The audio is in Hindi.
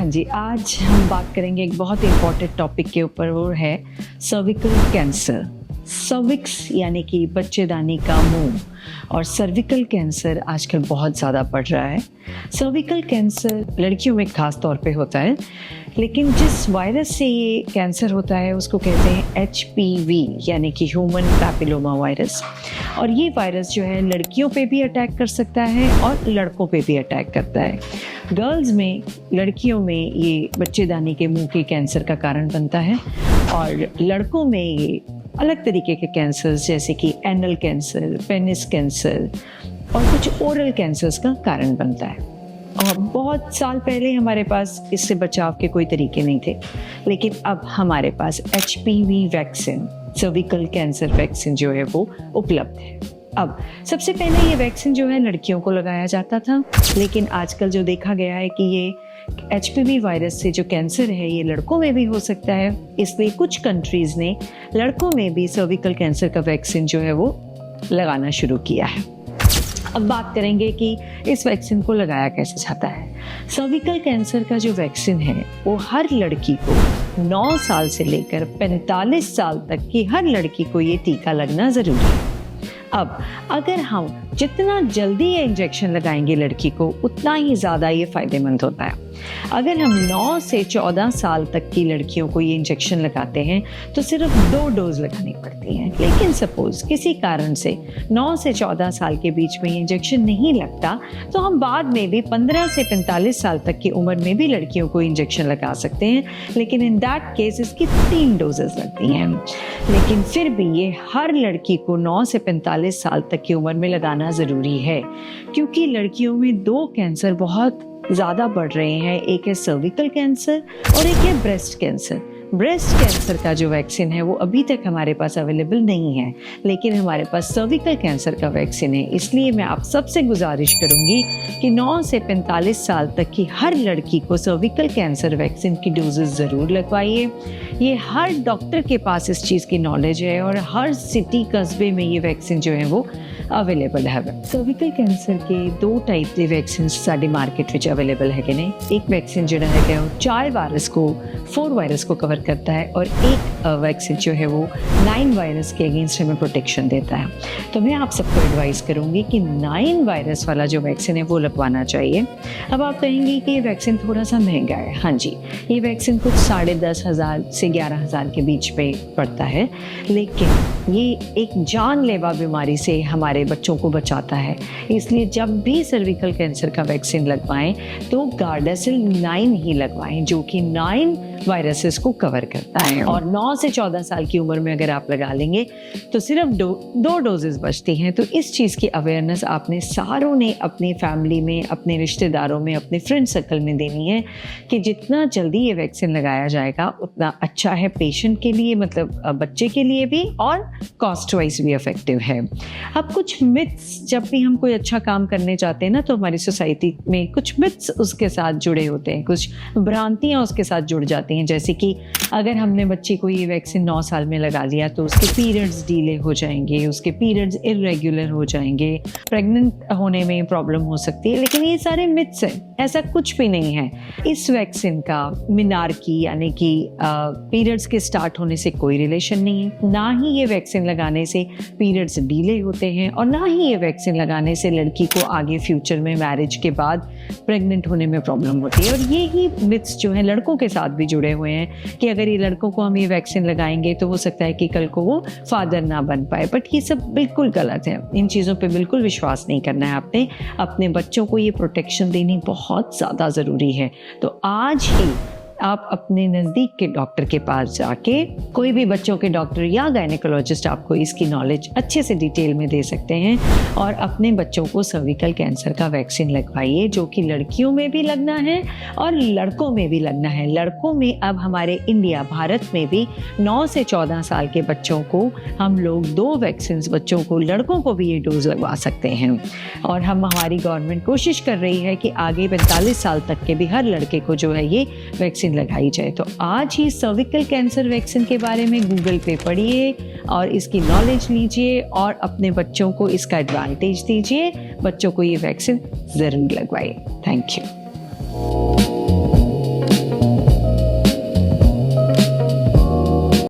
हाँ जी, आज हम बात करेंगे एक बहुत इम्पोर्टेंट टॉपिक के ऊपर, वो है सर्विकल कैंसर। सर्विक्स यानी कि बच्चेदानी का मुंह, और सर्विकल कैंसर आजकल बहुत ज़्यादा बढ़ रहा है। सर्विकल कैंसर लड़कियों में खास तौर पे होता है, लेकिन जिस वायरस से ये कैंसर होता है उसको कहते हैं HPV यानी कि ह्यूमन पैपिलोमा वायरस। और ये वायरस जो है लड़कियों पे भी अटैक कर सकता है और लड़कों पे भी अटैक करता है। गर्ल्स में, लड़कियों में ये बच्चेदानी के मुंह के कैंसर का कारण बनता है, और लड़कों में ये अलग तरीके के कैंसर्स जैसे कि एनल कैंसर, पेनिस कैंसर और कुछ ओरल कैंसर्स का कारण बनता है। और बहुत साल पहले हमारे पास इससे बचाव के कोई तरीके नहीं थे, लेकिन अब हमारे पास HPV vaccine, cervical cancer vaccine जो है वो उपलब्ध है। अब सबसे पहले ये वैक्सीन जो है लड़कियों को लगाया जाता था, लेकिन आजकल जो देखा गया है कि ये HPV वायरस से जो कैंसर है ये लड़कों में भी हो सकता है, इसलिए कुछ कंट्रीज़ ने लड़कों में भी सर्विकल कैंसर का वैक्सीन जो है वो लगाना शुरू किया है। अब बात करेंगे कि इस वैक्सीन को लगाया कैसे जाता है। सर्विकल कैंसर का जो वैक्सीन है वो हर लड़की को 9 साल से लेकर 45 साल तक की हर लड़की को ये टीका लगना ज़रूरी है। अब अगर हम जितना जल्दी ये इंजेक्शन लगाएंगे लड़की को, उतना ही ज़्यादा ये फ़ायदेमंद होता है। अगर हम 9 से 14 साल तक की लड़कियों को ये इंजेक्शन लगाते हैं तो सिर्फ 2 डोज लगानी पड़ती हैं, लेकिन सपोज किसी कारण से 9 से 14 साल के बीच में ये इंजेक्शन नहीं लगता तो हम बाद में भी 15 से 45 साल तक की उम्र में भी लड़कियों को इंजेक्शन लगा सकते हैं, लेकिन इन दैट केस इसकी 3 डोजेस लगती हैं। लेकिन फिर भी ये हर लड़की को 9 से 45 साल तक की उम्र में लगाना ज़रूरी है, क्योंकि लड़कियों में 2 कैंसर बहुत ज़्यादा बढ़ रहे हैं। एक है सर्विकल कैंसर और एक है ब्रेस्ट कैंसर। ब्रेस्ट कैंसर का जो वैक्सीन है वो अभी तक हमारे पास अवेलेबल नहीं है, लेकिन हमारे पास सर्विकल कैंसर का वैक्सीन है। इसलिए मैं आप सबसे गुजारिश करूंगी कि 9 से 45 साल तक की हर लड़की को सर्विकल कैंसर वैक्सीन की डोजेस ज़रूर लगवाइए। ये हर डॉक्टर के पास इस चीज़ की नॉलेज है और हर सिटी कस्बे में ये वैक्सीन जो है वो अवेलेबल है। सर्विकल कैंसर के 2 टाइप के vaccine sari market which available है कि नहीं। एक वैक्सीन जो है वो 4 वायरस को कवर करता है, और एक वैक्सीन जो है वो 9 वायरस के अगेंस्ट हमें प्रोटेक्शन देता है। तो मैं आप सबको एडवाइस करूंगी कि 9 वायरस वाला जो वैक्सीन है वो लगवाना चाहिए। अब आप कहेंगे कि ये वैक्सीन थोड़ा सा महंगा है। हाँ जी, ये वैक्सीन कुछ 10,500 से 11,000 के बीच पे पड़ता है, लेकिन ये एक जानलेवा बीमारी से हमारे बच्चों को बचाता है। इसलिए जब भी सर्विकल कैंसर का वैक्सीन लगवाएं तो गार्डासिल 9 ही लगवाएं, जो कि 9 वायरसेस को कवर करता है। और 9 से 14 साल की उम्र में अगर आप लगा लेंगे तो सिर्फ 2 डोजेस बचती हैं। तो इस चीज़ की अवेयरनेस आपने सारों ने अपनी फैमिली में, अपने रिश्तेदारों में, अपने फ्रेंड सर्कल में देनी है कि जितना जल्दी ये वैक्सीन लगाया जाएगा उतना अच्छा है पेशेंट के लिए, मतलब बच्चे के लिए भी, और कॉस्ट वाइज भी इफेक्टिव है। अब कुछ मिथ्स, जब भी हम कोई अच्छा काम करने जाते हैं ना तो हमारी सोसाइटी में कुछ मिथ्स उसके साथ जुड़े होते हैं, कुछ भ्रांतियाँ उसके साथ जुड़ जाती हैं। जैसे कि अगर हमने बच्चे को ये वैक्सीन 9 साल में लगा लिया तो उसके पीरियड्स डिले हो जाएंगे, उसके पीरियड्स इरेगुलर हो जाएंगे, प्रेग्नेंट होने में प्रॉब्लम हो सकती है। लेकिन ये सारे मिथ्स हैं, ऐसा कुछ भी नहीं है। इस वैक्सीन का मिनार्की यानी कि पीरियड्स के स्टार्ट होने से कोई रिलेशन नहीं है। ना ही ये वैक्सीन लगाने से पीरियड्स डिले होते हैं, और ना ही ये वैक्सीन लगाने से लड़की को आगे फ्यूचर में मैरिज के बाद प्रेग्नेंट होने में प्रॉब्लम होती है। और ये ही मिथ्स जो है लड़कों के साथ भी जुड़े हुए हैं कि अगर ये लड़कों को हम ये वैक्सीन लगाएंगे तो हो सकता है कि कल को वो फादर ना बन पाए। बट ये सब बिल्कुल गलत है, इन चीज़ों पे बिल्कुल विश्वास नहीं करना है। आपने अपने बच्चों को ये प्रोटेक्शन देनी बहुत ज़्यादा ज़रूरी है। तो आज ही आप अपने नज़दीक के डॉक्टर के पास जाके, कोई भी बच्चों के डॉक्टर या गायनेकोलॉजिस्ट आपको इसकी नॉलेज अच्छे से डिटेल में दे सकते हैं, और अपने बच्चों को सर्विकल कैंसर का वैक्सीन लगवाइए, जो कि लड़कियों में भी लगना है और लड़कों में भी लगना है। लड़कों में अब हमारे इंडिया, भारत में भी 9 से 14 साल के बच्चों को हम लोग 2 वैक्सीन बच्चों को, लड़कों को भी ये डोज लगवा सकते हैं। और हमारी गवर्नमेंट कोशिश कर रही है कि आगे 45 साल तक के भी हर लड़के को जो है ये वैक्सीन लगाई जाए। तो आज ही सर्विकल कैंसर वैक्सीन के बारे में गूगल पे पढ़िए और इसकी नॉलेज लीजिए, और अपने बच्चों को इसका एडवांटेज दीजिए। बच्चों को ये वैक्सीन ज़रूर लगवाइए। Thank you.